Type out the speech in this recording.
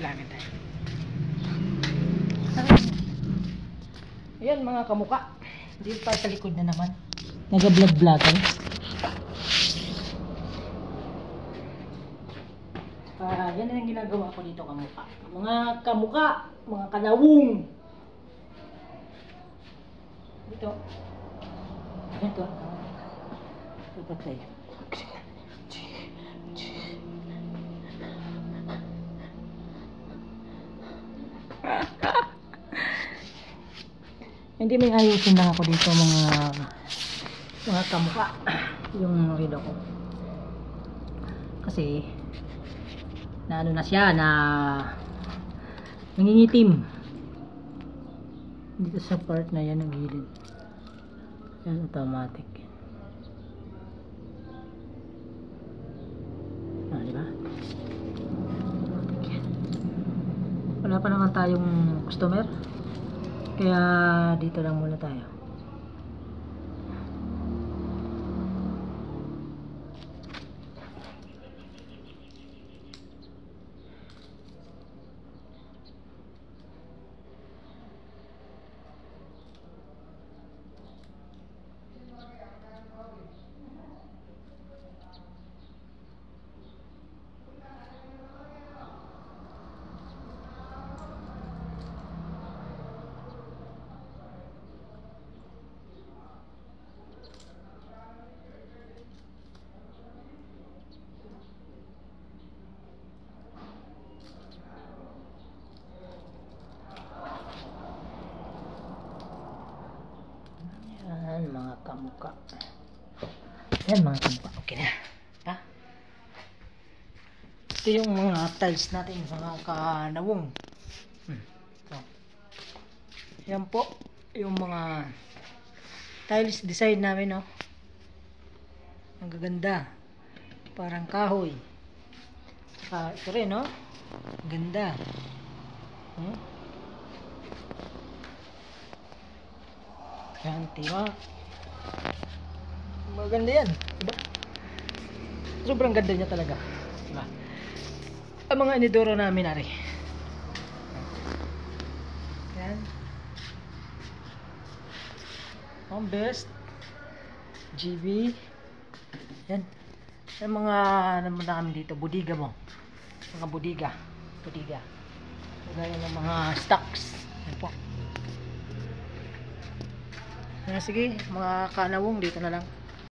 vlogger tayo. Ayan mga kamuka. Dito tayo sa likod na naman. Nag-vlog-vlogan. Yan na yung ginagawa ko dito kamuka. Mga kamuka, mga kalawong. Ito. Ito. Ito tayo. Hindi may ayusin lang ako dito mga kamuka yung relo ko kasi na ano na siya na nangingitim dito sa part na yan ng gilid. Yan automatic. Diba? Wala pa naman tayong customer kaya dito lang muna tayo. Mga kamuka. Yan mga kamuka. Okay na. Ha? Ito yung mga tiles natin. Mga kanawong. So, yan po. Yung mga tiles design namin. No? Ang gaganda. Parang kahoy. Ito rin. No? Ganda. Yan, tiwa. Maganda yan, diba? Sobrang ganda niya talaga, diba? Ang mga inidoro namin ari. Yan. Ang best GB. Yan. Yung mga naman namin dito, budiga mo. Mga budiga. Gaya ng mga stocks. Yan po. Sige, mga kanawong dito na lang.